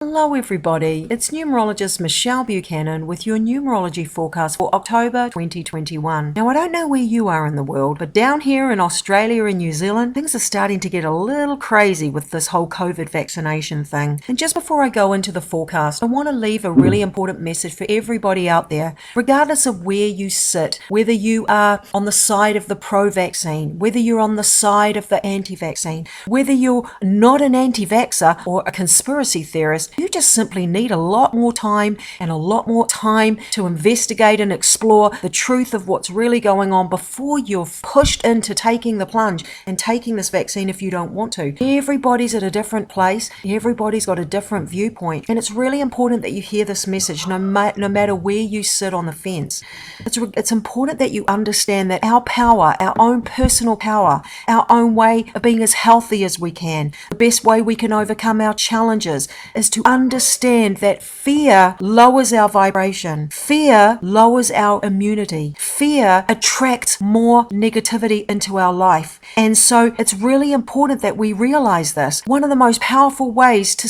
Hello everybody, it's Numerologist Michelle Buchanan with your numerology forecast for October 2021. Now I don't know where you are in the world, but down here in Australia and New Zealand, things are starting to get a little crazy with this whole COVID vaccination thing. And just before I go into the forecast, I want to leave a really important message for everybody out there, regardless of where you sit, whether you are on the side of the pro-vaccine, whether you're on the side of the anti-vaccine, whether you're not an anti-vaxxer or a conspiracy theorist. You just simply need a lot more time to investigate and explore the truth of what's really going on before you're pushed into taking the plunge and taking this vaccine if you don't want to. Everybody's at a different place. Everybody's got a different viewpoint. And it's really important that you hear this message no matter where you sit on the fence. It's important that you understand that our power, our own personal power, our own way of being as healthy as we can, the best way we can overcome our challenges is to understand that fear lowers our vibration. Fear lowers our immunity. Fear attracts more negativity into our life. And so it's really important that we realize this. One of the most powerful ways to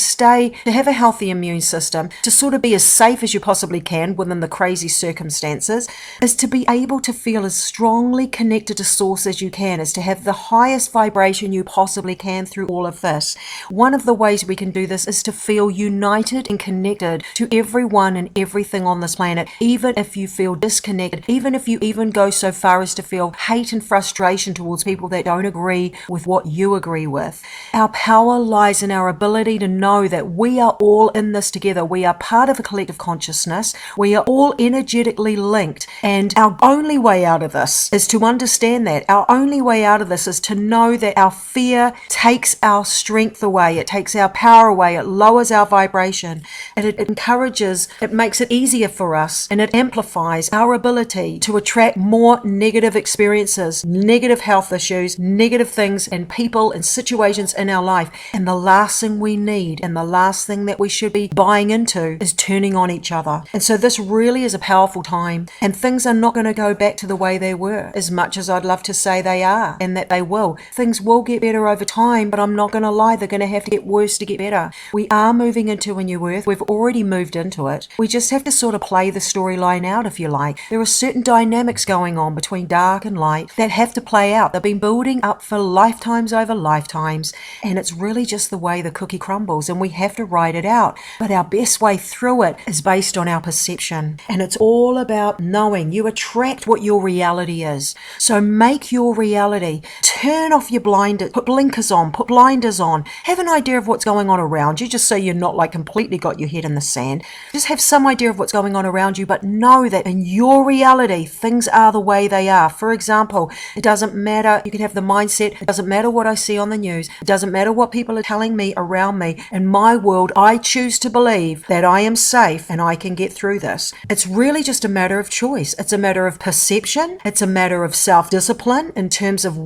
have a healthy immune system, to sort of be as safe as you possibly can within the crazy circumstances, is to be able to feel as strongly connected to source as you can, is to have the highest vibration you possibly can through all of this. One of the ways we can do this is to feel united and connected to everyone and everything on this planet, even if you feel disconnected, even if you even go so far as to feel hate and frustration towards people that don't agree with what you agree with. Our power lies in our ability to know that we are all in this together. We are part of a collective consciousness. We are all energetically linked, and our only way out of this is to understand that. Our only way out of this is to know that our fear takes our strength away. It takes our power away. It lowers our vibration, and it makes it easier for us, and it amplifies our ability to attract more negative experiences, negative health issues, negative things and people and situations in our life. And the last thing we need, and the last thing that we should be buying into, is turning on each other. And so this really is a powerful time, and things are not going to go back to the way they were, as much as I'd love to say they are, and that they will. Things will get better over time, but I'm not going to lie, they're going to have to get worse to get better. We are moving into a new earth. We've already moved into it. We just have to sort of play the storyline out, if you like. There are certain dynamics going on between dark and light that have to play out. They've been building up for lifetimes over lifetimes, and it's really just the way the cookie crumbles, and we have to ride it out. But our best way through it is based on our perception, and it's all about knowing you attract what your reality is. So make your reality. Turn off your blinders, put blinkers on, put blinders on. Have an idea of what's going on around you, just so you're not like completely got your head in the sand. Just have some idea of what's going on around you, but know that in your reality, things are the way they are. For example, it doesn't matter. You can have the mindset, it doesn't matter what I see on the news. It doesn't matter what people are telling me around me. In my world, I choose to believe that I am safe and I can get through this. It's really just a matter of choice. It's a matter of perception. It's a matter of self-discipline in terms of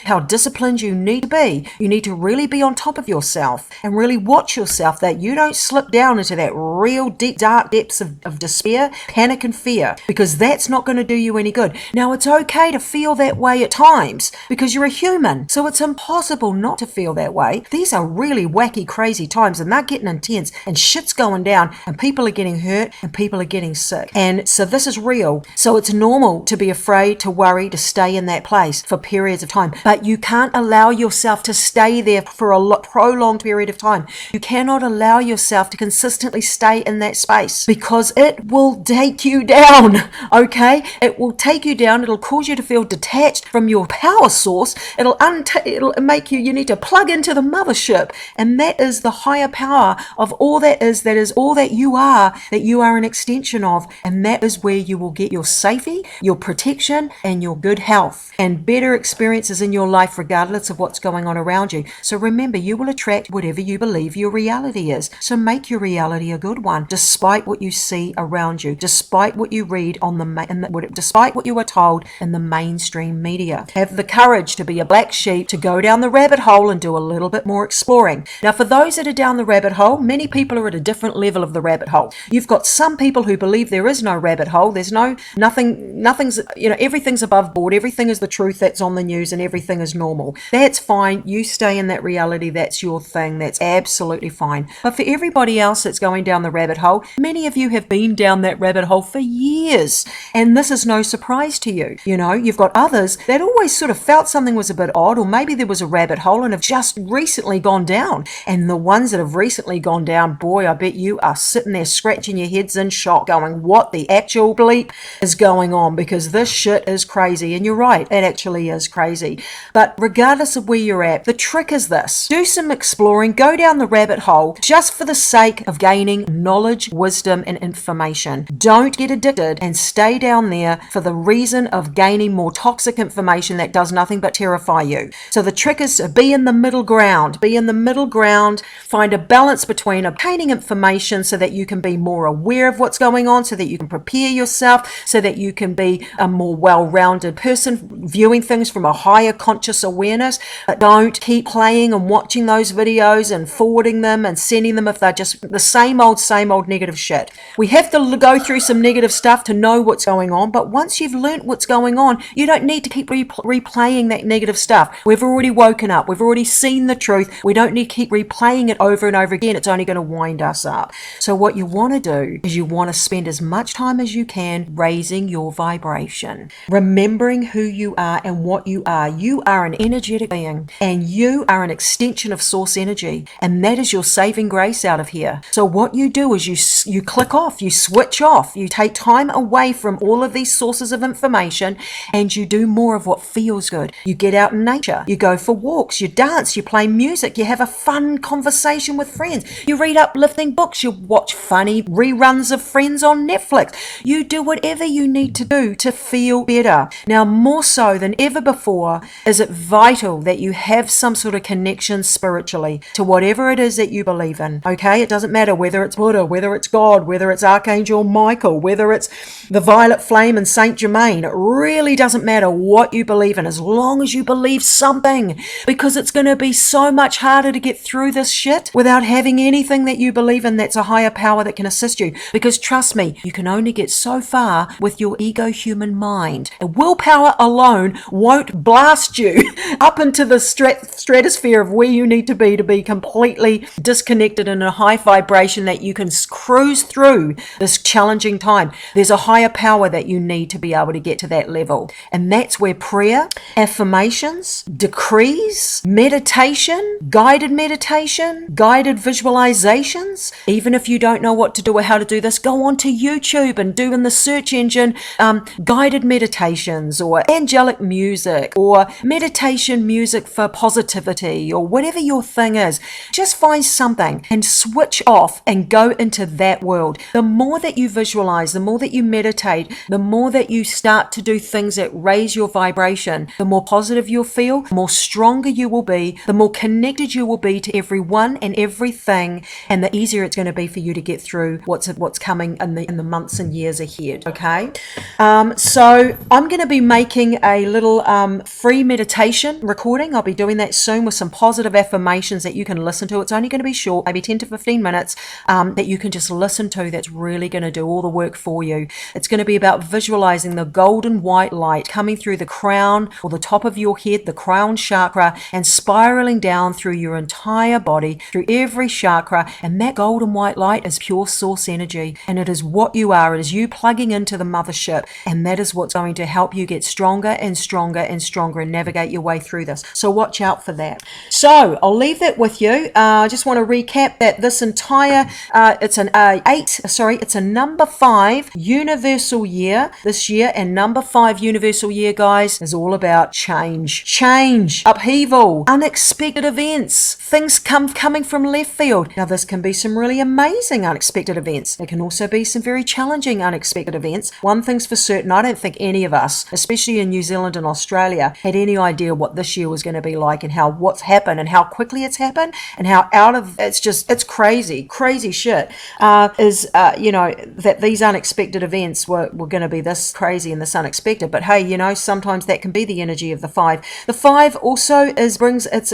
how disciplined you need to be. You need to really be on top of yourself and really watch yourself, that you don't slip down into that real deep, dark depths of despair, panic and fear, because that's not going to do you any good. Now, it's okay to feel that way at times because you're a human, so it's impossible not to feel that way. These are really wacky, crazy times, and they're getting intense, and shit's going down, and people are getting hurt, and people are getting sick. And so this is real. So it's normal to be afraid, to worry, to stay in that place for periods of time, but you can't allow yourself to stay there for a prolonged period of time. You cannot allow yourself to consistently stay in that space, because it will take you down, okay? It will take you down. It'll cause you to feel detached from your power source. It'll make you need to plug into the mothership, and that is the higher power of all that is all that you are an extension of, and that is where you will get your safety, your protection, and your good health and better experiences in your life, regardless of what's going on around you. So remember, you will attract whatever you believe your reality is. So make your reality a good one, despite what you see around you, despite what you read on despite what you are told in the mainstream media. Have the courage courage to be a black sheep, to go down the rabbit hole and do a little bit more exploring. Now, for those that are down the rabbit hole, many people are at a different level of the rabbit hole. You've got some people who believe there is no rabbit hole. There's nothing's, everything's above board. Everything is the truth that's on the news and everything is normal. That's fine. You stay in that reality. That's your thing. That's absolutely fine. But for everybody else that's going down the rabbit hole, many of you have been down that rabbit hole for years. And this is no surprise to you. You've got others that always sort of felt something was a bit odd, or maybe there was a rabbit hole and have just recently gone down. And the ones that have recently gone down, boy, I bet you are sitting there scratching your heads in shock going, what the actual bleep is going on? Because this shit is crazy. And you're right, it actually is crazy. But regardless of where you're at, the trick is this. Do some exploring, go down the rabbit hole just for the sake of gaining knowledge, wisdom, and information. Don't get addicted and stay down there for the reason of gaining more toxic information that does nothing but terrify you. So the trick is to be in the middle ground. Be in the middle ground. Find a balance between obtaining information so that you can be more aware of what's going on, so that you can prepare yourself, so that you can be a more well-rounded person, viewing things from a higher conscious awareness. But don't keep playing and watching those videos and forwarding them and sending them if they're just the same old negative shit. We have to go through some negative stuff to know what's going on, but once you've learnt what's going on, you don't need to keep replaying that negative stuff. We've already woken up. We've already seen the truth. We don't need to keep replaying it over and over again. It's only going to wind us up. So what you want to do is you want to spend as much time as you can raising your vibration, remembering who you are and what you are. You are an energetic being, and you are an extension of source energy, and that is your saving grace out of here. So what you do is you click off, you switch off, you take time away from all of these sources of information, and you do more of what feels good. You get out in nature, you go for walks, you dance, you play music, you have a fun conversation with friends, you read uplifting books, you watch funny reruns of Friends on Netflix. You do whatever you need to do to feel better. Now, more so than ever before, is it vital that you have some sort of connection spiritually to whatever it is that you believe in. Okay, it doesn't matter whether it's Buddha, whether it's God, whether it's Archangel Michael, whether it's the Violet Flame and Saint Germain. It really doesn't matter what you believe in, as long as you believe something, because it's going to be so much harder to get through this shit without having anything that you believe in that's a higher power that can assist you. Because trust me, you can only get so far with your ego human mind. And willpower alone won't blast you up into the stratosphere of where you need to be completely disconnected in a high vibration that you can cruise through this challenging time. There's a higher power that you need to be able to get to that level. And that's where prayer, affirmations, decrees, meditation, guided visualizations. Even if you don't know what to do or how to do this, go onto YouTube and do in the search engine guided meditations or angelic music or meditation music for positivity or whatever your thing is. Just find something and switch off and go into that world. The more that you visualize, the more that you meditate, the more that you start to do things that raise your vibration, the more positive you'll feel, the more stronger you will be, the more connected you will be to everyone and everything, and the easier it's going to be for you to get through what's coming in the months and years ahead. Okay, so I'm going to be making a little free meditation recording. I'll be doing that soon with some positive affirmations that you can listen to. It's only going to be short, maybe 10 to 15 minutes, that you can just listen to. That's really going to do all the work for you. It's going to be about visualizing the golden white light coming through the crown or the top of your head, the crown chakra, and spiraling down through your entire body, through every chakra. And that golden white light is pure source energy, and it is what you are. It is you plugging into the mothership, and that is what's going to help you get stronger and stronger and stronger and navigate your way through this. So watch out for that. So I'll leave that with you. I just want to recap that this entire it's a number 5 universal year this year, and number 5 universal year, guys, is all about change, upheaval, unexpected events, things coming from left field. Now this can be some really amazing unexpected events. It can also be some very challenging unexpected events. One thing's for certain, I don't think any of us, especially in New Zealand and Australia, had any idea what this year was going to be like, and how what's happened and how quickly it's happened, and how it's crazy shit. That these unexpected events were going to be this crazy and this unexpected. But hey, sometimes that can be the energy of the 5. The 5 also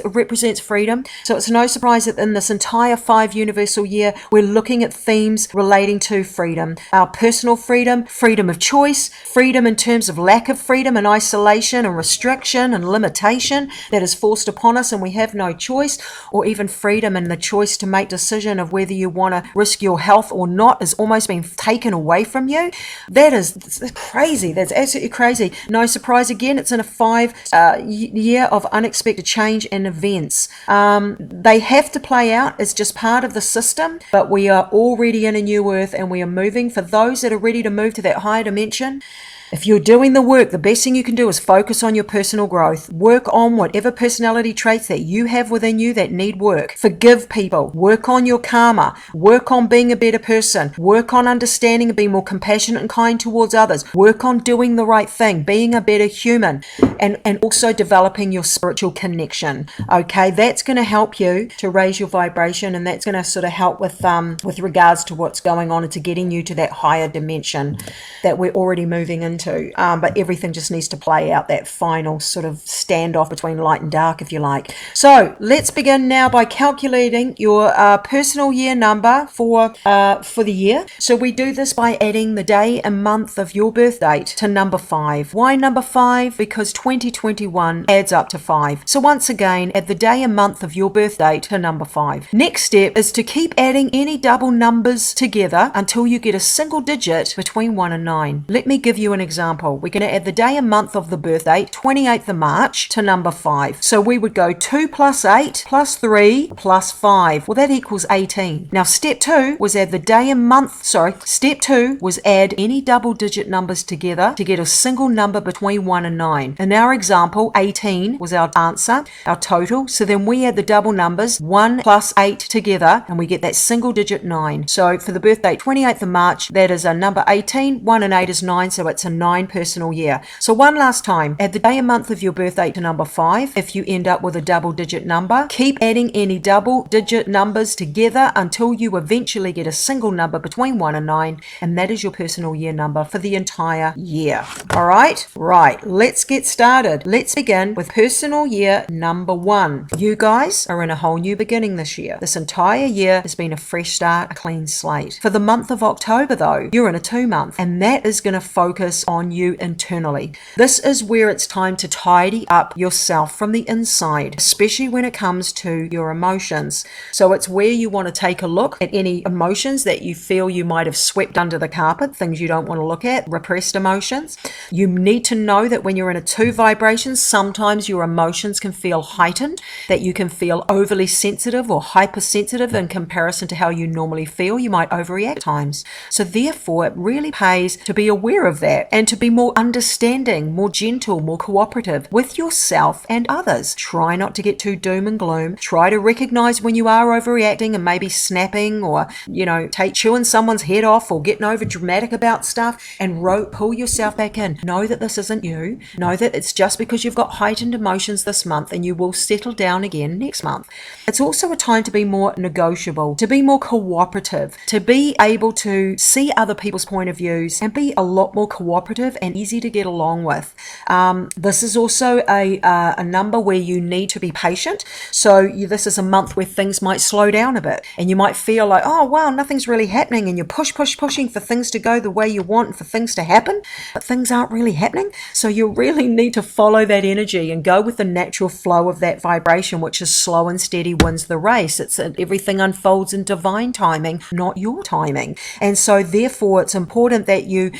represents freedom. So it's no surprise that in this entire 5 universal year, we're looking at themes relating to freedom. Our personal freedom, freedom of choice, freedom in terms of lack of freedom and isolation and restriction and limitation that is forced upon us and we have no choice, or even freedom in the choice to make decision of whether you want to risk your health or not is almost being taken away from you. That's crazy. That's absolutely crazy. No surprise again, it's in a 5 year of unexpected change and events. They have to play out. It's just part of the system, but we are already in a new earth and we are moving. For those that are ready to move to that higher dimension, if you're doing the work, the best thing you can do is focus on your personal growth. Work on whatever personality traits that you have within you that need work. Forgive people. Work on your karma. Work on being a better person. Work on understanding and being more compassionate and kind towards others. Work on doing the right thing, being a better human, and also developing your spiritual connection. Okay, that's going to help you to raise your vibration, and that's going to sort of help with regards to what's going on and to getting you to that higher dimension that we're already moving into. But everything just needs to play out, that final sort of standoff between light and dark, if you like. So let's begin now by calculating your personal year number for the year. So we do this by adding the day and month of your birth date to number 5. Why number 5? Because 2021 adds up to 5. So once again, add the day and month of your birth date to number 5. Next step is to keep adding any double numbers together until you get a single digit between 1 and 9. Let me give you an example. We're going to add the day and month of the birth date, 28th of March, to number 5. So we would go 2 plus 8 plus 3 plus 5. Well, that equals 18. Now, step 2 was add the day and month, step 2 was add any double digit numbers together to get a single number between 1 and 9. In our example, 18 was our answer, our total. So then we add the double numbers, 1 plus 8 together, and we get that single digit 9. So for the birth date, 28th of March, that is a number 18. 1 and 8 is 9, so it's a 9 personal year. So one last time, add the day and month of your birth date to number 5. If you end up with a double digit number, keep adding any double digit numbers together until you eventually get a single number between 1 and 9, and that is your personal year number for the entire year. All right? Right, let's get started. Let's begin with personal year number 1. You guys are in a whole new beginning this year. This entire year has been a fresh start, a clean slate. For the month of October, though, you're in a 2 month, and that is going to focus on you internally. This is where it's time to tidy up yourself from the inside, especially when it comes to your emotions. So it's where you want to take a look at any emotions that you feel you might have swept under the carpet, things you don't want to look at, repressed emotions. You need to know that when you're in a 2 vibration, sometimes your emotions can feel heightened, that you can feel overly sensitive or hypersensitive in comparison to how you normally feel. You might overreact at times. So therefore, it really pays to be aware of that and to be more understanding, more gentle, more cooperative with yourself and others. Try not to get too doom and gloom. Try to recognize when you are overreacting and maybe snapping or, chewing someone's head off or getting over dramatic about stuff, and pull yourself back in. Know that this isn't you. Know that it's just because you've got heightened emotions this month and you will settle down again next month. It's also a time to be more negotiable, to be more cooperative, to be able to see other people's point of views and be a lot more cooperative and easy to get along with. This is also a number where you need to be patient. So this is a month where things might slow down a bit and you might feel like, oh wow, nothing's really happening, and you're pushing for things to go the way you want and for things to happen, but things aren't really happening. So you really need to follow that energy and go with the natural flow of that vibration, which is slow and steady wins the race. It's everything unfolds in divine timing, not your timing. And so therefore it's important that you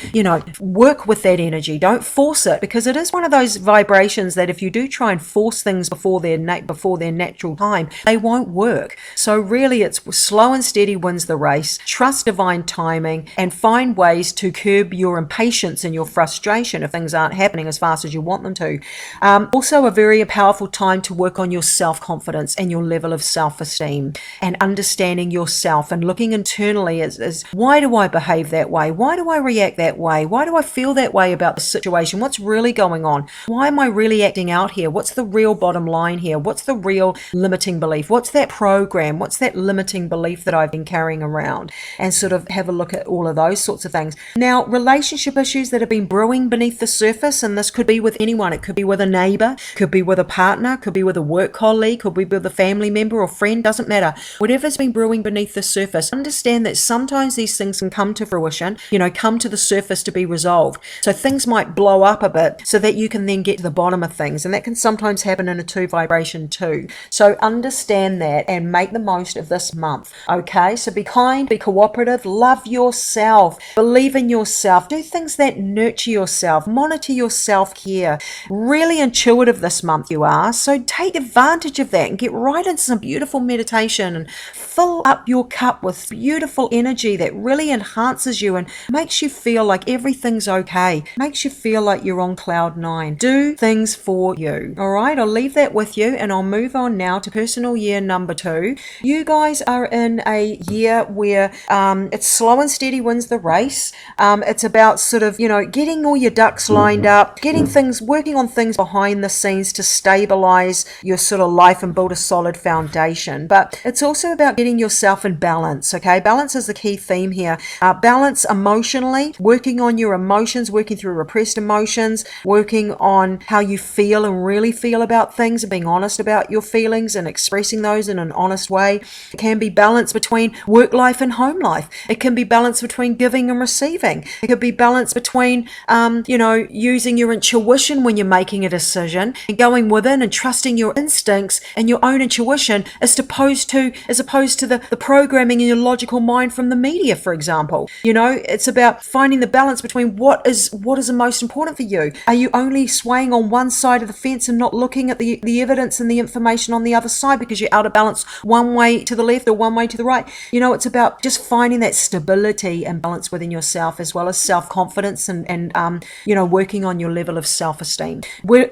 work with that energy. Don't force it, because it is one of those vibrations that if you do try and force things before their natural time, they won't work. So really it's slow and steady wins the race. Trust divine timing and find ways to curb your impatience and your frustration if things aren't happening as fast as you want them to. Also a very powerful time to work on your self-confidence and your level of self-esteem and understanding yourself and looking internally as why do I behave that way? Why do I react that way? Why do I feel feel that way about the situation? What's really going on? Why am I really acting out here? What's the real bottom line here? What's the real limiting belief? What's that program? What's that limiting belief that I've been carrying around? And sort of have a look at all of those sorts of things. Now, relationship issues that have been brewing beneath the surface, and this could be with anyone. It could be with a neighbor, could be with a partner, could be with a work colleague, could be with a family member or friend, doesn't matter. Whatever's been brewing beneath the surface, understand that sometimes these things can come to fruition, come to the surface to be resolved. So things might blow up a bit so that you can then get to the bottom of things. And that can sometimes happen in a 2 vibration too. So understand that and make the most of this month. Okay, so be kind, be cooperative, love yourself, believe in yourself, do things that nurture yourself, monitor your self-care. Really intuitive this month you are, so take advantage of that and get right into some beautiful meditation and fill up your cup with beautiful energy that really enhances you and makes you feel like everything's okay, makes you feel like you're on cloud 9. Do things for you. All right, I'll leave that with you and I'll move on now to personal year number 2. You guys are in a year where it's slow and steady wins the race. It's about sort of, getting all your ducks lined up, working on things behind the scenes to stabilize your sort of life and build a solid foundation. But it's also about getting yourself in balance, okay? Balance is the key theme here. Balance emotionally, working on your emotions, working through repressed emotions, working on how you feel and really feel about things and being honest about your feelings and expressing those in an honest way. It can be balance between work life and home life. It can be balance between giving and receiving. It could be balance between, using your intuition when you're making a decision and going within and trusting your instincts and your own intuition as opposed to the programming in your logical mind from the media, for example. It's about finding the balance between what is the most important for you. Are you only swaying on one side of the fence and not looking at the evidence and the information on the other side because you're out of balance one way to the left or one way to the right? It's about just finding that stability and balance within yourself, as well as self-confidence and working on your level of self-esteem. You're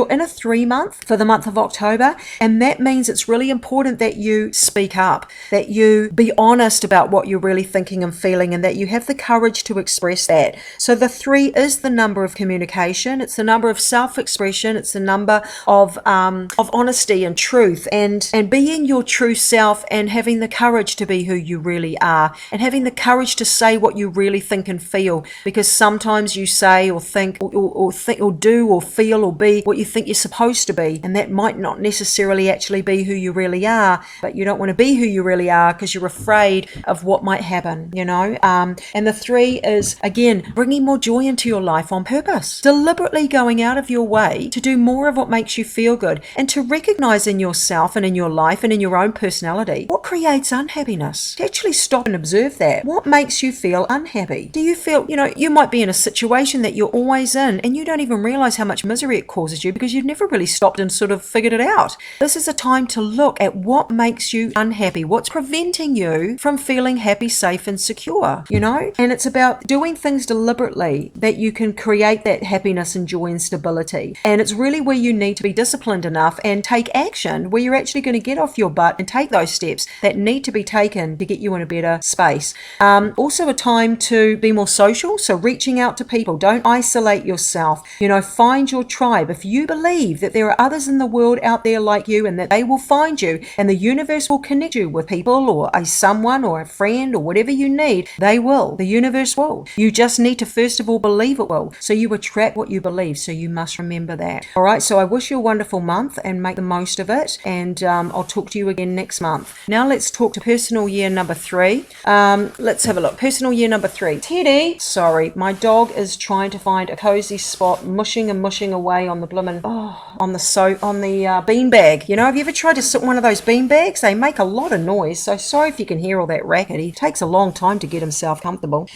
in a 3 month for the month of October, and that means it's really important that you speak up, that you be honest about what you're really thinking and feeling, and that you have the courage to express that. So the 3 is the number of communication, it's the number of self-expression, it's the number of honesty and truth, and being your true self and having the courage to be who you really are, and having the courage to say what you really think and feel, because sometimes you say or think or do or feel or be what you think you're supposed to be, and that might not necessarily actually be who you really are, but you don't want to be who you really are because you're afraid of what might happen, and the 3 is, again, bringing more joy into your life on purpose, deliberately going out of your way to do more of what makes you feel good, and to recognize in yourself and in your life and in your own personality what creates unhappiness. To actually stop and observe that. What makes you feel unhappy? Do you feel, you might be in a situation that you're always in and you don't even realize how much misery it causes you because you've never really stopped and sort of figured it out. This is a time to look at what makes you unhappy, what's preventing you from feeling happy, safe and secure, and it's about doing things deliberately that you can create that happiness and joy and stability. And it's really where you need to be disciplined enough and take action, where you're actually going to get off your butt and take those steps that need to be taken to get you in a better space. Also a time to be more social, so reaching out to people. Don't isolate yourself. Find your tribe. If you believe that there are others in the world out there like you and that they will find you and the universe will connect you with people or someone or a friend or whatever you need, they will. The universe will. You just need to first of all believe it will. So you attract what you believe. So you must remember that. All right. So I wish you a wonderful month and make the most of it. And I'll talk to you again next month. Now let's talk to personal year number 3. Let's have a look. Personal year number 3. Teddy. Sorry, my dog is trying to find a cozy spot, mushing away on the bloomin' on the bean bag. Have you ever tried to sit in one of those bean bags? They make a lot of noise. So sorry if you can hear all that racket. He takes a long time to get himself comfortable.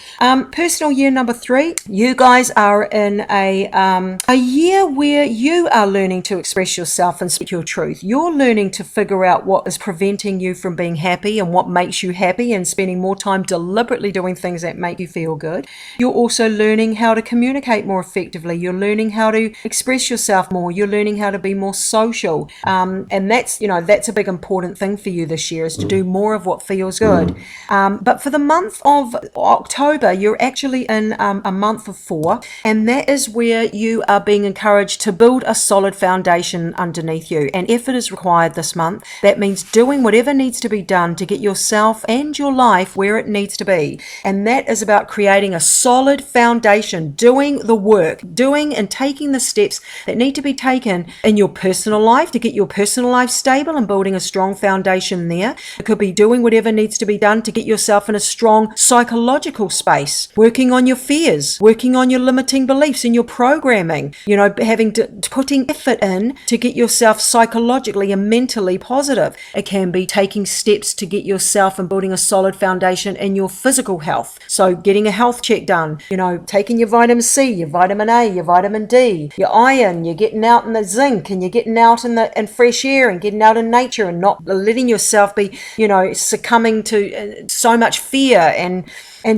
Personal year number 3. You guys are in a year where you are learning to express yourself and speak your truth. You're learning to figure out what is preventing you from being happy and what makes you happy, and spending more time deliberately doing things that make you feel good. You're also learning how to communicate more effectively. You're learning how to express yourself more. You're learning how to be more social. And that's a big important thing for you this year, is to do more of what feels good. But for the month of October, you're actually in a month of 4, and that is where you are being encouraged to build a solid foundation underneath you, and effort is required this month. That means doing whatever needs to be done to get yourself and your life where it needs to be, and that is about creating a solid foundation, doing the work, doing and taking the steps that need to be taken in your personal life to get your personal life stable and building a strong foundation there. It could be doing whatever needs to be done to get yourself in a strong psychological space, working on your fears, working on your limiting beliefs and your programming, putting effort in to get yourself psychologically and mentally positive. It can be taking steps to get yourself and building a solid foundation in your physical health. So getting a health check done, taking your vitamin C, your vitamin A, your vitamin D, your iron, you're getting out in the zinc, and you're getting out in fresh air and getting out in nature and not letting yourself be, succumbing to so much fear and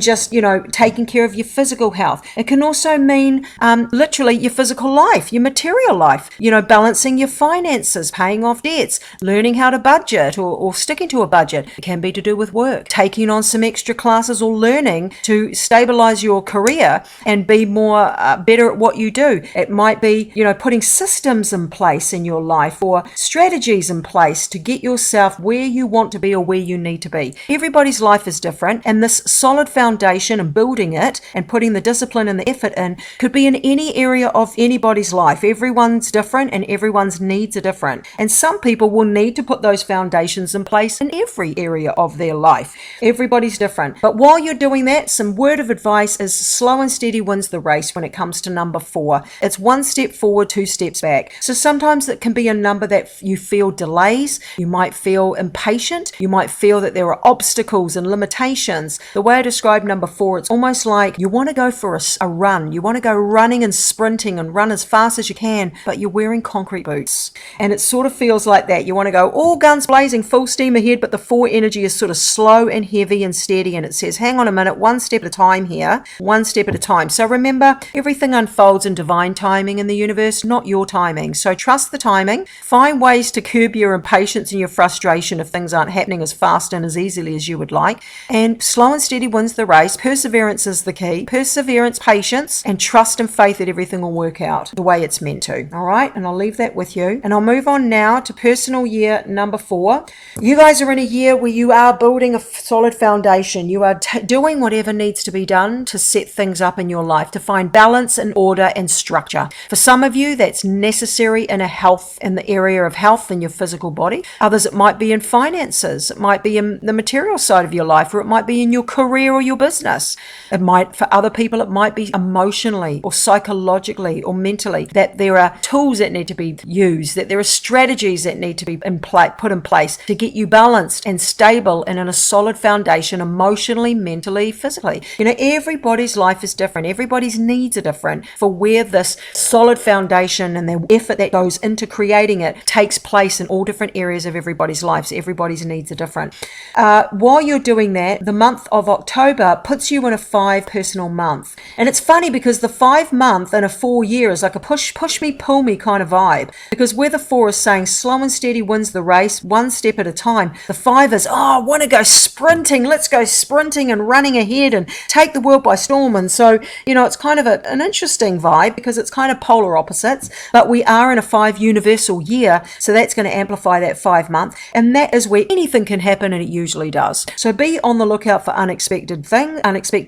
just, taking care of your physical health. It can also mean literally your physical life, your material life, balancing your finances, paying off debts, learning how to budget or sticking to a budget. It can be to do with work, taking on some extra classes or learning to stabilize your career and be more better at what you do. It might be, putting systems in place in your life or strategies in place to get yourself where you want to be or where you need to be. Everybody's life is different, and this solid foundation and building it and putting the discipline and the effort in could be in any area of anybody's life. Everyone's different and everyone's needs are different. And some people will need to put those foundations in place in every area of their life. Everybody's different. But while you're doing that, some word of advice is slow and steady wins the race when it comes to number 4. It's 1 step forward, 2 steps back. So sometimes it can be a number that you feel delays. You might feel impatient. You might feel that there are obstacles and limitations. The way I describe number 4, it's almost like you want to go for a run. You want to go running and sprinting and run as fast as you can, but you're wearing concrete boots. And it sort of feels like that. You want to go all guns blazing, full steam ahead, but the 4 energy is sort of slow and heavy and steady, and it says, hang on a minute, 1 step at a time here, 1 step at a time. So remember, everything unfolds in divine timing in the universe, not your timing. So trust the timing. Find ways to curb your impatience and your frustration if things aren't happening as fast and as easily as you would like. And slow and steady wins the race. Perseverance is the key. Perseverance, patience, and trust and faith that everything will work out the way it's meant to. All right, and I'll leave that with you. And I'll move on now to personal year number 4. You guys are in a year where you are building a solid foundation. You are doing whatever needs to be done to set things up in your life, to find balance and order and structure. For some of you, that's necessary in the area of health in your physical body. Others, it might be in finances. It might be in the material side of your life, or it might be in your career or your business. For other people, it might be emotionally or psychologically or mentally, that there are tools that need to be used, that there are strategies that need to be put in place to get you balanced and stable and in a solid foundation emotionally, mentally, physically. Everybody's life is different. Everybody's needs are different for where this solid foundation and the effort that goes into creating it takes place in all different areas of everybody's lives. Everybody's needs are different. While you're doing that, the month of October puts you in a 5 personal month. And it's funny because the 5 month and a 4 year is like a push me, pull me kind of vibe. Because where the 4 is saying slow and steady wins the race, 1 step at a time, the 5 is, I want to go sprinting. Let's go sprinting and running ahead and take the world by storm. And so, it's kind of an interesting vibe because it's kind of polar opposites, but we are in a 5 universal year. So that's going to amplify that 5 month. And that is where anything can happen, and it usually does. So be on the lookout for unexpected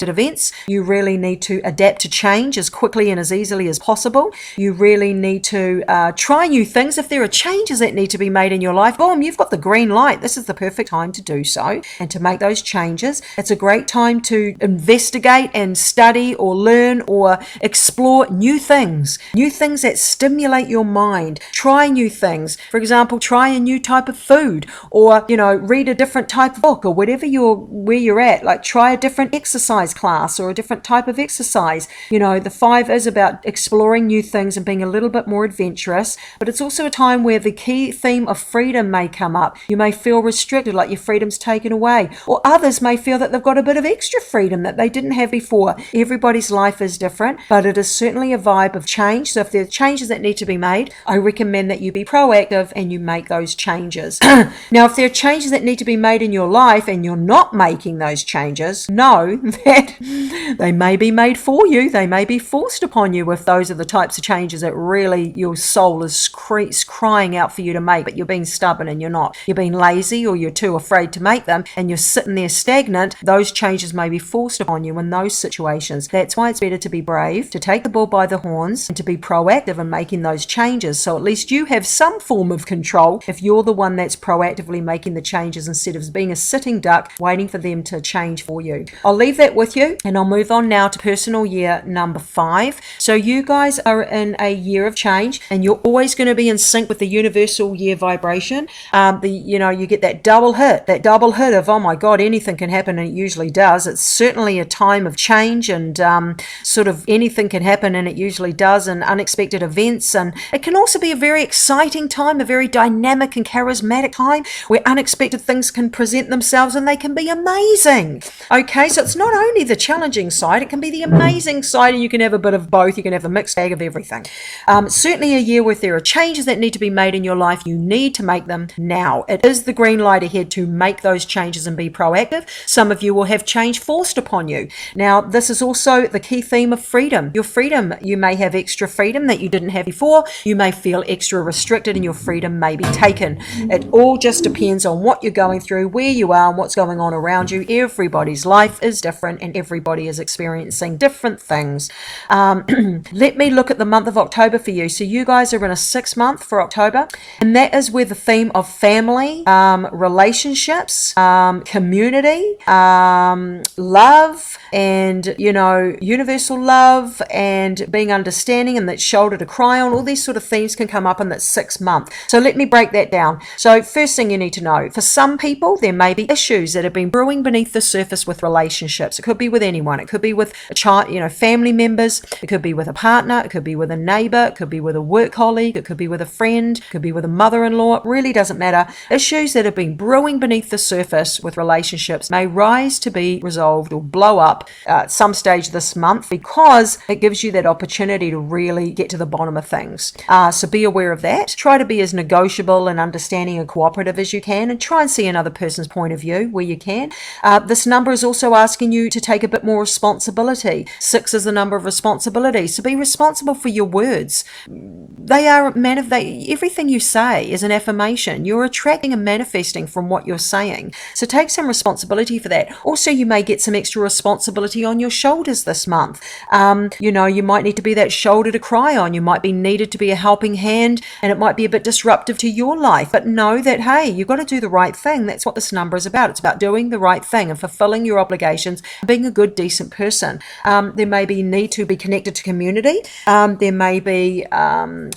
events. You really need to adapt to change as quickly and as easily as possible. You really need to try new things. If there are changes that need to be made in your life, boom, you've got the green light. This is the perfect time to do so and to make those changes. It's a great time to investigate and study or learn or explore new things that stimulate your mind. Try new things. For example, try a new type of food, or read a different type of book, or where you're at. Like try a different exercise class or a different type of exercise. The 5 is about exploring new things and being a little bit more adventurous, but it's also a time where the key theme of freedom may come up. You may feel restricted, like your freedom's taken away, or others may feel that they've got a bit of extra freedom that they didn't have before. Everybody's life is different, but it is certainly a vibe of change. So if there are changes that need to be made, I recommend that you be proactive and you make those changes. Now, if there are changes that need to be made in your life and you're not making those changes, know that they may may be made for you. They may be forced upon you if those are the types of changes that really your soul is crying out for you to make, but you're being stubborn and you're not. You're being lazy or you're too afraid to make them and you're sitting there stagnant. Those changes may be forced upon you in those situations. That's why it's better to be brave, to take the bull by the horns, and to be proactive in making those changes. So at least you have some form of control if you're the one that's proactively making the changes instead of being a sitting duck waiting for them to change for you. I'll leave that with you and I'll move on now to personal year number 5. So you guys are in a year of change and you're always going to be in sync with the universal year vibration. You get that double hit of, oh my God, anything can happen, and it usually does. It's certainly a time of change and sort of anything can happen, and it usually does, and unexpected events. And it can also be a very exciting time, a very dynamic and charismatic time where unexpected things can present themselves and they can be amazing. Okay, so it's not only the challenging side, it can be the amazing side, and you can have a bit of both. You can have a mixed bag of everything. Certainly a year where there are changes that need to be made in your life. You need to make them now. It is the green light ahead to make those changes and be proactive. Some of you will have change forced upon you. Now, this is also the key theme of freedom. Your freedom, you may have extra freedom that you didn't have before. You may feel extra restricted and your freedom may be taken. It all just depends on what you're going through, where you are, and what's going on around you. Everybody's life is different and everybody is experiencing different things. Let me look at the month of October for you. So you guys are in a 6 month for October, and that is where the theme of family, relationships, community, love, and universal love, and being understanding, and that shoulder to cry on, all these sort of themes can come up in that 6 month. So let me break that down. So first thing you need to know, for some people there may be issues that have been brewing beneath the surface with relationships. It could be with anyone. It could be with a child, family members. It could be with a partner. It could be with a neighbor. It could be with a work colleague. It could be with a friend. It could be with a mother-in-law. It really doesn't matter. Issues that have been brewing beneath the surface with relationships may rise to be resolved or blow up at some stage this month, because it gives you that opportunity to really get to the bottom of things. So be aware of that. Try to be as negotiable and understanding and cooperative as you can, and try and see another person's point of view where you can. This number is also asking you to take a bit more responsibility. 6 is the number of responsibility. So be responsible for your words. They are everything you say is an affirmation. You're attracting and manifesting from what you're saying. So take some responsibility for that. Also, you may get some extra responsibility on your shoulders this month. You might need to be that shoulder to cry on. You might be needed to be a helping hand, and it might be a bit disruptive to your life. But know that, hey, you've got to do the right thing. That's what this number is about. It's about doing the right thing and fulfilling your obligations, being a good, decent person. There may be need to be connected to community. There may be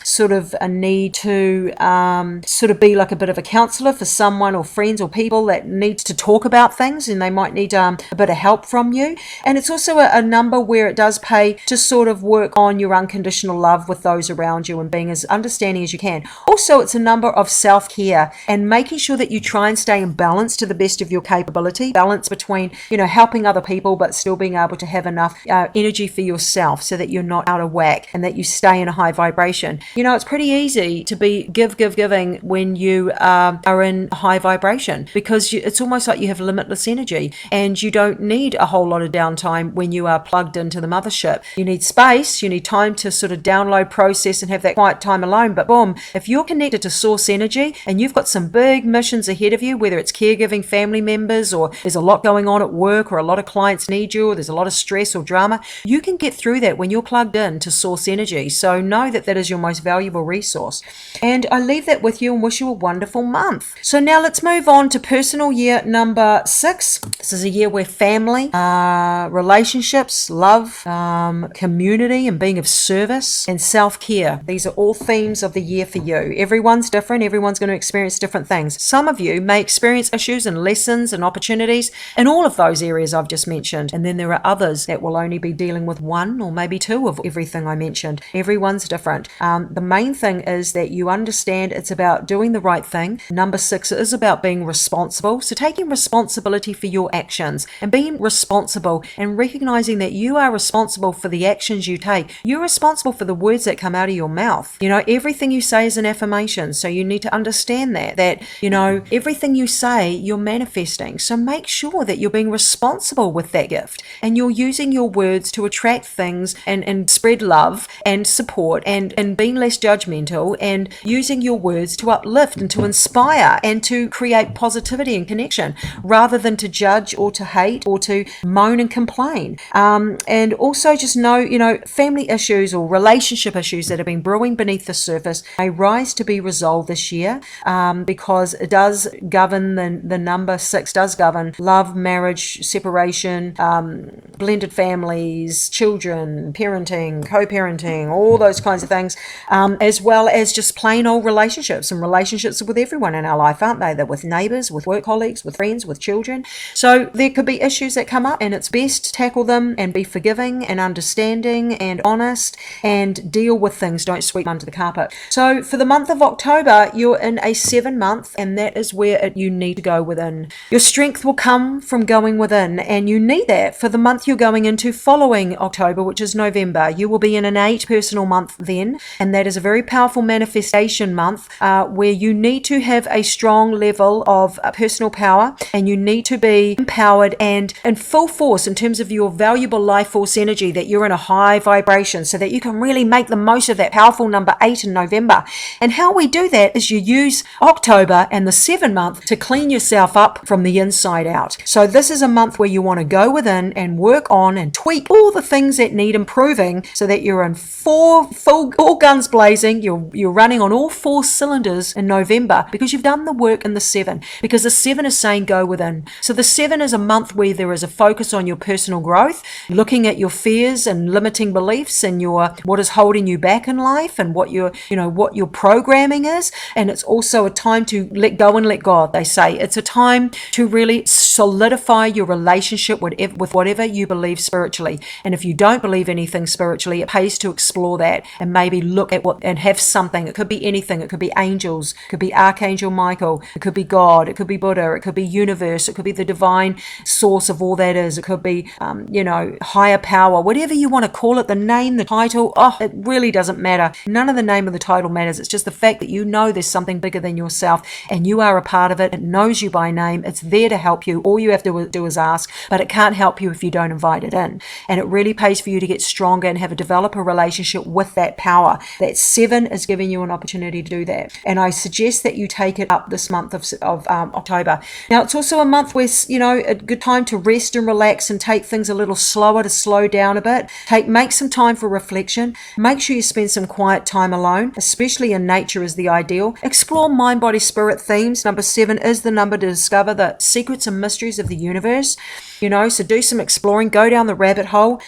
sort of a need to sort of be like a bit of a counselor for someone or friends or people that needs to talk about things, and they might need a bit of help from you. And it's also a number where it does pay to sort of work on your unconditional love with those around you and being as understanding as you can. Also, it's a number of self-care and making sure that you try and stay in balance to the best of your capability. Balance between, helping other people but still being able to have enough energy for yourself so that you're not out of whack and that you stay in a high vibration. It's pretty easy to be giving when you are in high vibration, because it's almost like you have limitless energy and you don't need a whole lot of downtime when you are plugged into the mothership. You need space, you need time to sort of download, process, and have that quiet time alone. But boom, if you're connected to source energy and you've got some big missions ahead of you, whether it's caregiving family members, or there's a lot going on at work, or a lot of clients need you, or there's a lot of stress or drama, you can get through that when you're plugged in to source energy. So know that that is your most valuable resource. And I leave that with you and wish you a wonderful month. So now let's move on to personal year number 6. This is a year where family, relationships, love, community, and being of service, and self-care. These are all themes of the year for you. Everyone's different. Everyone's going to experience different things. Some of you may experience issues and lessons and opportunities in all of those areas I've just mentioned. And then there are others that will only be dealing with 1 or maybe 2 of everything I mentioned. Everyone's different. The main thing is that you understand it's about doing the right thing. Number 6 is about being responsible. So taking responsibility for your actions and being responsible and recognizing that you are responsible for the actions you take. You're responsible for the words that come out of your mouth. Everything you say is an affirmation. So you need to understand that everything you say, you're manifesting. So make sure that you're being responsible with that gift and you're using your words to attract things and spread love and support and being less judgmental and using your words to uplift and to inspire and to create positivity and connection rather than to judge or to hate or to moan and complain. And also just know, family issues or relationship issues that have been brewing beneath the surface may rise to be resolved this year, because it does govern the number 6 does govern love, marriage, separation, blended families, children, parenting, co-parenting, all those kinds of things, as well as just plain old relationships, and relationships with everyone in our life, aren't they? They're with neighbours, with work colleagues, with friends, with children. So there could be issues that come up, and it's best to tackle them and be forgiving and understanding and honest and deal with things. Don't sweep under the carpet. So for the month of October, you're in a 7 month, and that is where you need to go within. Your strength will come from going within, and you need that for the month you're going into following October, which is November. You will be in an 8 personal month then, and that is a very powerful manifestation month, where you need to have a strong level of personal power, and you need to be empowered and in full force in terms of your valuable life force energy, that you're in a high vibration so that you can really make the most of that powerful number 8 in November. And how we do that is you use October and the 7 month to clean yourself up from the inside out. So this is a month where you want to go within and work on and tweak all the things that need improving so that you're in all guns blazing. You're running on all 4 cylinders in November because you've done the work in the 7, because the 7 is saying go within. So the 7 is a month where there is a focus on your personal growth, looking at your fears and limiting beliefs and what is holding you back in life and what your programming is. And it's also a time to let go and let God, they say. It's a time to really solidify your relationship with whatever you believe spiritually. And if you don't believe anything spiritually, it pays to explore that and maybe look at and have something. It could be anything. It could be angels, it could be Archangel Michael, it could be God, it could be Buddha, it could be universe, it could be the divine source of all that is, it could be higher power, whatever you want to call it, the name, the title, it really doesn't matter. None of the name of the title matters. It's just the fact that you know there's something bigger than yourself and you are a part of it. It knows you by name. It's there to help you. All you have to do is ask, but it can't help you if you don't invite it in. And it really pays for you to get stronger and develop a relationship with that power. That 7 is giving you an opportunity to do that. And I suggest that you take it up this month of October. Now, it's also a month where, a good time to rest and relax and take things a little slower, to slow down a bit. Make some time for reflection. Make sure you spend some quiet time alone, especially in nature is the ideal. Explore mind, body, spirit themes. Number 7 is the number to discover the secrets and mysteries of the universe. So do some exploring, go down the rabbit hole,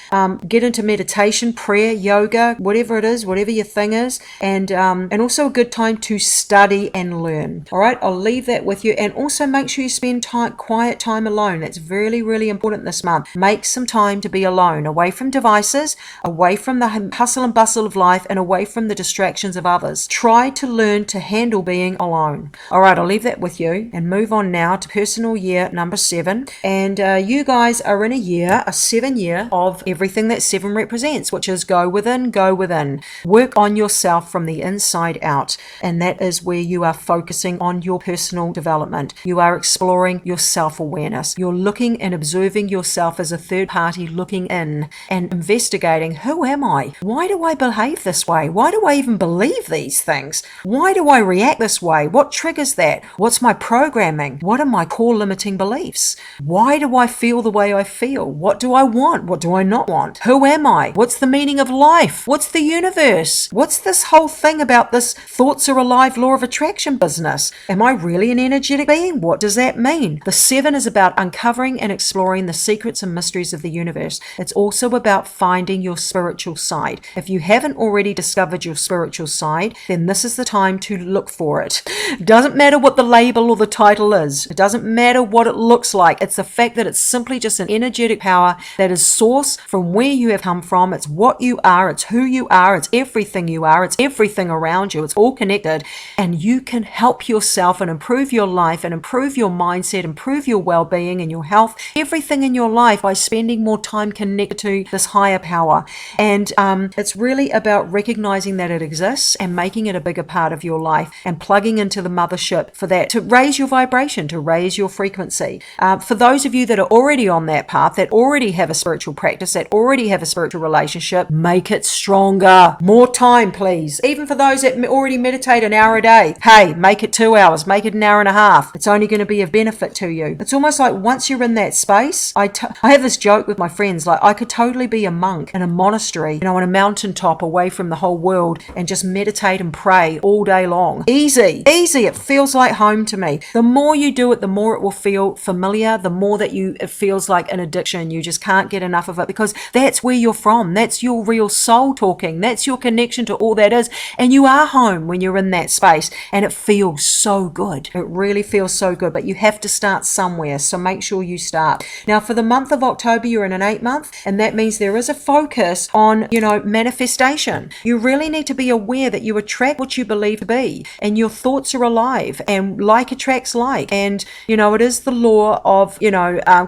get into meditation, prayer, yoga, whatever it is, whatever your thing is, and also a good time to study and learn. All right, I'll leave that with you. And also make sure you spend quiet time alone. That's really, really important this month. Make some time to be alone, away from devices, away from the hustle and bustle of life, and away from the distractions of others. Try to learn to handle being alone. All right, I'll leave that with you and move on now to personal year number 7. And you guys are in a 7 year of everything that 7 represents, which is go within, work on yourself from the inside out. And that is where you are focusing on your personal development. You are exploring your self-awareness. You're looking and observing yourself as a third party, looking in and investigating, who am I? Why do I behave this way? Why do I even believe these things? Why do I react this way? What triggers that? What's my programming? What are my core limiting beliefs? Why do I feel the way I feel? What do I want? What do I not want? Who am I? What's the meaning of life? What's the universe? What's this whole thing about this thoughts are alive law of attraction business? Am I really an energetic being? What does that mean? The 7 is about uncovering and exploring the secrets and mysteries of the universe. It's also about finding your spiritual side. If you haven't already discovered your spiritual side, then this is the time to look for it. It doesn't matter what the label or the title is. It doesn't matter what it looks like. It's the fact that it's simply just an energetic power that is source from where you have come from. It's what you are. It's who you are. It's everything you are. It's everything around you. It's all connected. And you can help yourself and improve your life and improve your mindset, improve your well-being and your health, everything in your life by spending more time connected to this higher power. And it's really about recognizing that it exists and making it a bigger part of your life and plugging into the mothership for that, to raise your vibration, to raise your frequency. For those of you that are already on that path, that already already have a spiritual practice, that already have a spiritual relationship, make it stronger. More time, please. Even for those that already meditate an hour a day, hey, make it 2 hours, make it an hour and a half. It's only going to be of benefit to you. It's almost like once you're in that space, I have this joke with my friends, like I could totally be a monk in a monastery, on a mountaintop away from the whole world and just meditate and pray all day long. Easy. It feels like home to me. The more you do it, the more it will feel familiar, the more that it feels like an addiction. You just can't get enough of it because that's where you're from. That's your real soul talking. That's your connection to all that is. And you are home when you're in that space, and it feels so good. It really feels so good, but you have to start somewhere. So make sure you start. Now, for the month of October, you're in an 8 month, and that means there is a focus on, manifestation. You really need to be aware that you attract what you believe to be, and your thoughts are alive, and like attracts like. And, it is the law of,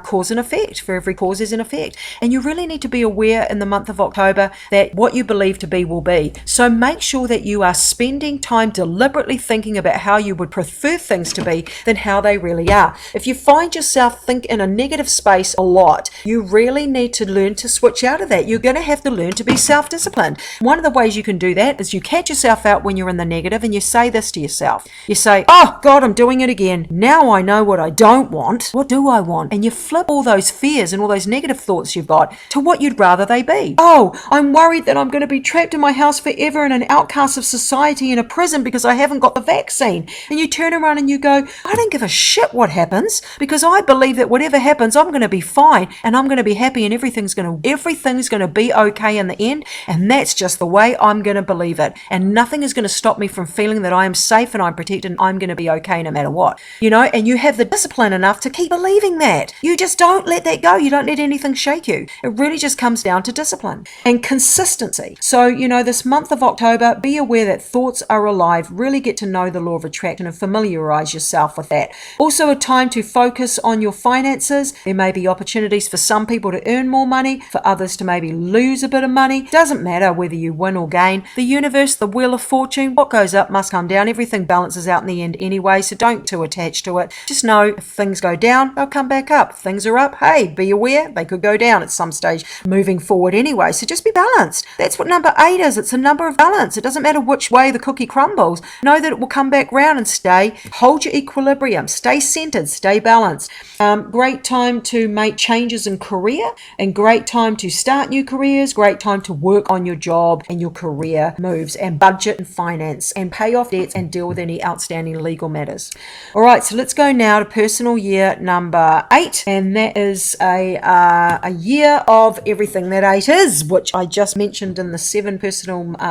cause and effect. For every cause is an effect. And you really need to be aware in the month of October that what you believe to be will be. So make sure that you are spending time deliberately thinking about how you would prefer things to be than how they really are. If you find yourself think in a negative space a lot, you really need to learn to switch out of that. You're going to have to learn to be self-disciplined. One of the ways you can do that is you catch yourself out when you're in the negative and you say this to yourself. You say, oh God, I'm doing it again. Now I know what I don't want. What do I want? And you flip all those fears and all those negative thoughts you've got to what you'd rather they be. Oh, I'm worried that I'm going to be trapped in my house forever and an outcast of society in a prison because I haven't got the vaccine. And you turn around and you go, I don't give a shit what happens because I believe that whatever happens, I'm going to be fine and I'm going to be happy and everything's going to be okay in the end. And that's just the way I'm going to believe it. And nothing is going to stop me from feeling that I am safe and I'm protected and I'm going to be okay no matter what. And you have the discipline enough to keep believing that. You just don't let that go. You don't let anything shake you. It really just comes down to discipline and consistency. So, this month of October, be aware that thoughts are alive. Really get to know the law of attraction and familiarize yourself with that. Also a time to focus on your finances. There may be opportunities for some people to earn more money, for others to maybe lose a bit of money. Doesn't matter whether you win or gain. The universe, the wheel of fortune, what goes up must come down. Everything balances out in the end anyway, so don't get too attached to it. Just know if things go down, they'll come back up. If things are up, hey, be aware they could go down at some stage moving forward anyway. So just be balanced. That's what number 8 is. It's a number of balance. It doesn't matter which way the cookie crumbles. Know that it will come back round and hold your equilibrium, stay centered, stay balanced. Great time to make changes in career and great time to start new careers, great time to work on your job and your career moves and budget and finance and pay off debts and deal with any outstanding legal matters. All right, so let's go now to personal year number 8, and that is a year of everything that 8 is, which I just mentioned in the 7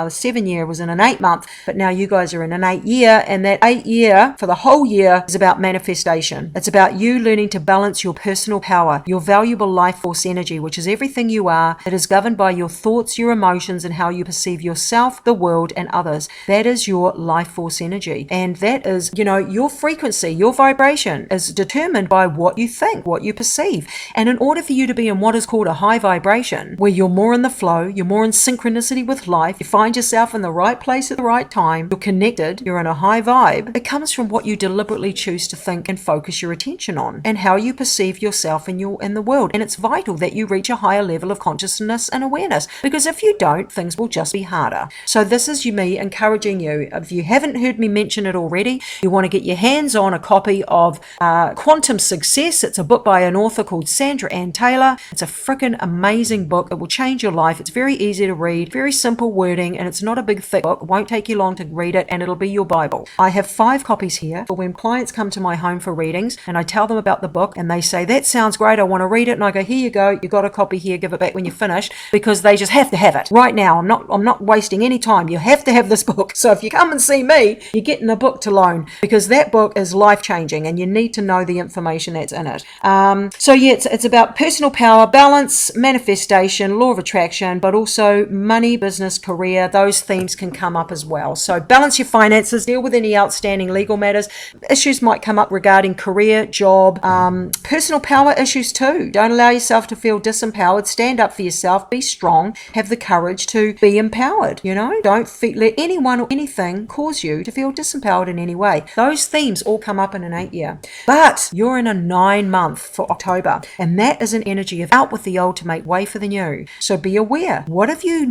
7 year was in an 8 month, but now you guys are in an 8 year, and that 8 year for the whole year is about manifestation. It's about you learning to balance your personal power, your valuable life force energy, which is everything you are. It is governed by your thoughts, your emotions, and how you perceive yourself, the world, and others. That is your life force energy, and that is, your frequency, your vibration is determined by what you think, what you perceive. And in order for you to be in what is called a high vibration, where you're more in the flow, you're more in synchronicity with life, you find yourself in the right place at the right time, you're connected, you're in a high vibe, it comes from what you deliberately choose to think and focus your attention on, and how you perceive yourself in the world. And it's vital that you reach a higher level of consciousness and awareness, because if you don't, things will just be harder. So this is me encouraging you. If you haven't heard me mention it already, you want to get your hands on a copy of Quantum Success. It's a book by an author called Sandra Ann Taylor. It's a freaking amazing book. It will change your life. It's very easy to read, very simple wording, and it's not a big thick book. It won't take you long to read it, and it'll be your Bible. I have 5 copies here for when clients come to my home for readings and I tell them about the book and they say, that sounds great, I want to read it, and I go, here you go, you got a copy here, give it back when you're finished, because they just have to have it right now. I'm not wasting any time. You have to have this book. So if you come and see me, you're getting a book to loan, because that book is life-changing and you need to know the information that's in it. So yeah, it's about personal power, balance, manifestation, law of attraction, but also money, business, career. Those themes can come up as well. So balance your finances, deal with any outstanding legal matters. Issues might come up regarding career, job, personal power issues too. Don't allow yourself to feel disempowered. Stand up for yourself, be strong, have the courage to be empowered. Don't let anyone or anything cause you to feel disempowered in any way. Those themes all come up in an 8 year. But you're in a 9 month for October, and that is an energy of out with the old to make way for the new. So be aware. What have you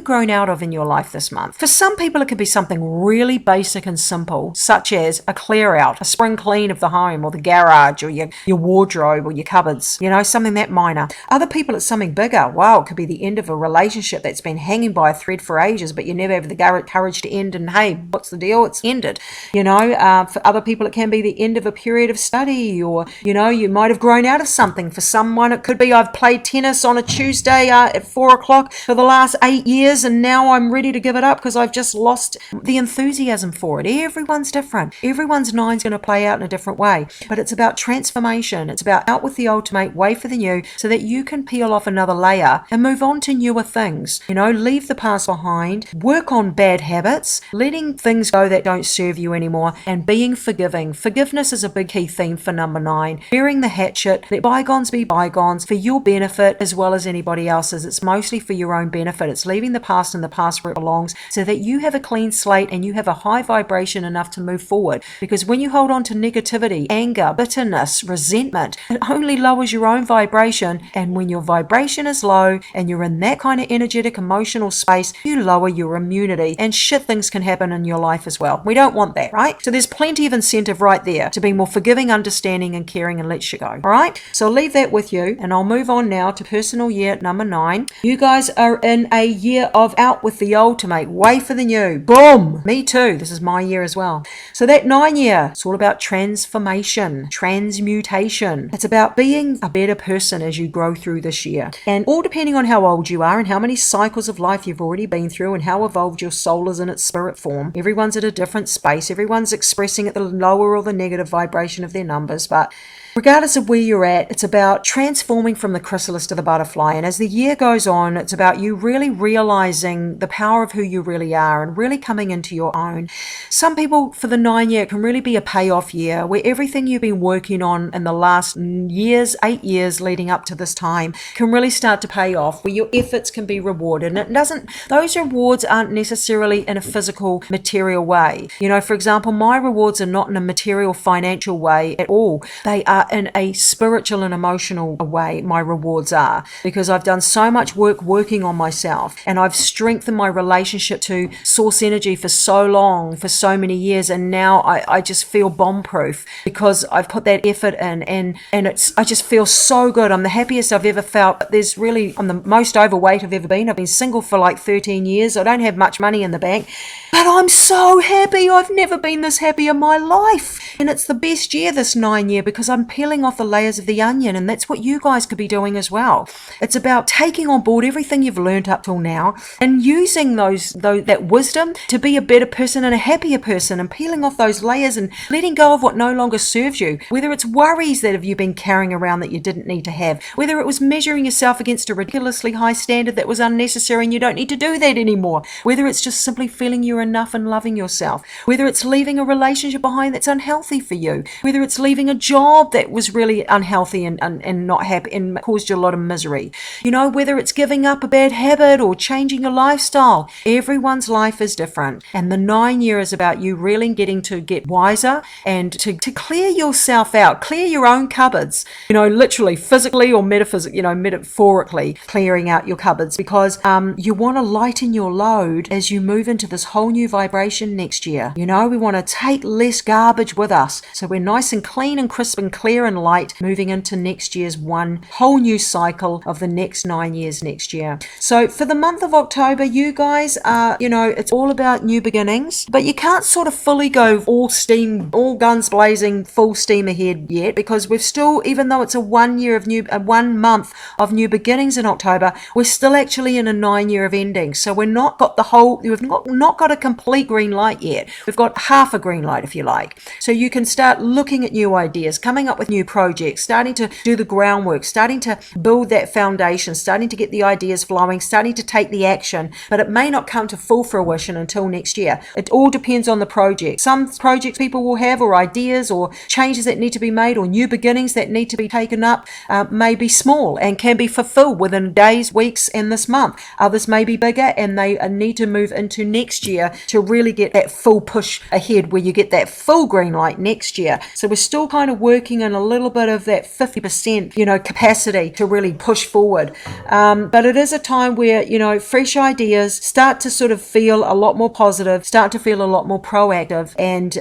grown out of in your life this month? For some people, it could be something really basic and simple, such as a clear out, a spring clean of the home or the garage or your wardrobe or your cupboards, something that minor. Other people, it's something bigger. Wow, it could be the end of a relationship that's been hanging by a thread for ages, but you never have the courage to end, and hey, what's the deal? It's ended. For other people, it can be the end of a period of study, or, you might have grown out of something. For someone, it could be I've played tennis on a Tuesday at 4:00 for the last 8 years, and now I'm ready to give it up because I've just lost the enthusiasm for it. Everyone's different. Everyone's nine's going to play out in a different way, but it's about transformation. It's about out with the old to make way for the new, so that you can peel off another layer and move on to newer things. Leave the past behind, work on bad habits, letting things go that don't serve you anymore, and being forgiving. Forgiveness is a big key theme for number 9. Burying the hatchet, let bygones be bygones, for your benefit as well as anybody else's. It's mostly for your own benefit. It's leaving the past in the past where it belongs, so that you have a clean slate and you have a high vibration enough to move forward. Because when you hold on to negativity, anger, bitterness, resentment, it only lowers your own vibration. And when your vibration is low and you're in that kind of energetic, emotional space, you lower your immunity, and shit things can happen in your life as well. We don't want that, right? So there's plenty of incentive right there to be more forgiving, understanding, and caring, and let shit go. All right? So I'll leave that with you, and I'll move on now to personal year number 9. You guys are in a year of out with the old to make way for the new. Boom! Me too. This is my year as well. So that 9 year, it's all about transformation, transmutation. It's about being a better person as you grow through this year. And all depending on how old you are and how many cycles of life you've already been through and how evolved your soul is in its spirit form. Everyone's at a different space. Everyone's expressing at the lower or the negative vibration of their numbers, but regardless of where you're at, it's about transforming from the chrysalis to the butterfly. And as the year goes on, it's about you really realizing the power of who you really are and really coming into your own. Some people, for the 9 year, it can really be a payoff year where everything you've been working on in the last 8 years leading up to this time can really start to pay off, where your efforts can be rewarded. And those rewards aren't necessarily in a physical, material way. For example, my rewards are not in a material, financial way at all. They are in a spiritual and emotional way. My rewards are, because I've done so much work working on myself, and I've strengthened my relationship to source energy for so long, for so many years, and now I just feel bomb proof because I've put that effort in, and I just feel so good. I'm the happiest I've ever felt. I'm the most overweight I've ever been. I've been single for like 13 years. I don't have much money in the bank, but I'm so happy. I've never been this happy in my life, and it's the best year, this 9 year, because I'm peeling off the layers of the onion, and that's what you guys could be doing as well. It's about taking on board everything you've learned up till now and using that wisdom to be a better person and a happier person, and peeling off those layers and letting go of what no longer serves you. Whether it's worries that you've been carrying around that you didn't need to have, whether it was measuring yourself against a ridiculously high standard that was unnecessary and you don't need to do that anymore, whether it's just simply feeling you're enough and loving yourself, whether it's leaving a relationship behind that's unhealthy for you, whether it's leaving a job that was really unhealthy and not happy and caused you a lot of misery, whether it's giving up a bad habit or changing your lifestyle. Everyone's life is different, and the 9 year is about you really getting to get wiser and to clear yourself out, clear your own cupboards, literally, physically or metaphorically clearing out your cupboards, because you want to lighten your load as you move into this whole new vibration next year. We want to take less garbage with us, so we're nice and clean and crisp and clear and light moving into next year's one whole new cycle of the next 9 years next year. So for the month of October, you guys are, it's all about new beginnings, but you can't sort of fully go all guns blazing, full steam ahead yet, because we've still, even though it's a 1 month of new beginnings in October, we're still actually in a 9 year of endings. So we've not got a complete green light yet. We've got half a green light, if you like. So you can start looking at new ideas, coming up with new projects, starting to do the groundwork, starting to build that foundation, starting to get the ideas flowing, starting to take the action, but it may not come to full fruition until next year. It all depends on the project. Some projects people will have, or ideas or changes that need to be made, or new beginnings that need to be taken up, may be small and can be fulfilled within days, weeks, and this month. Others may be bigger, and they need to move into next year to really get that full push ahead, where you get that full green light next year. So we're still kind of working in a little bit of that 50%, capacity to really push forward. But it is a time where, fresh ideas start to sort of feel a lot more positive, start to feel a lot more proactive, and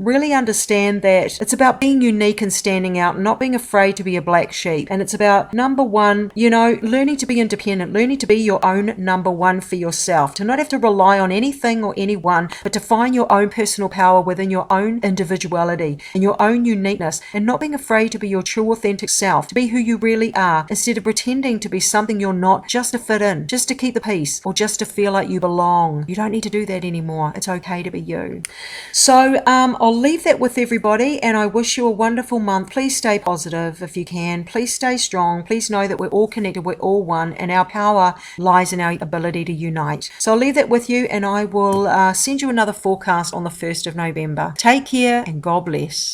really understand that it's about being unique and standing out, and not being afraid to be a black sheep. And it's about, number one, learning to be independent, learning to be your own number one for yourself, to not have to rely on anything or anyone, but to find your own personal power within your own individuality and your own uniqueness, and not being afraid to be your true authentic self, to be who you really are, instead of pretending to be something you're not just to fit in, just to keep the peace, or just to feel like you belong. You don't need to do that anymore. It's okay to be you. So I'll leave that with everybody, and I wish you a wonderful month. Please stay positive if you can. Please stay strong. Please know that we're all connected, we're all one, and our power lies in our ability to unite. So I'll leave that with you, and I will send you another forecast on the 1st of November. Take care, and God bless.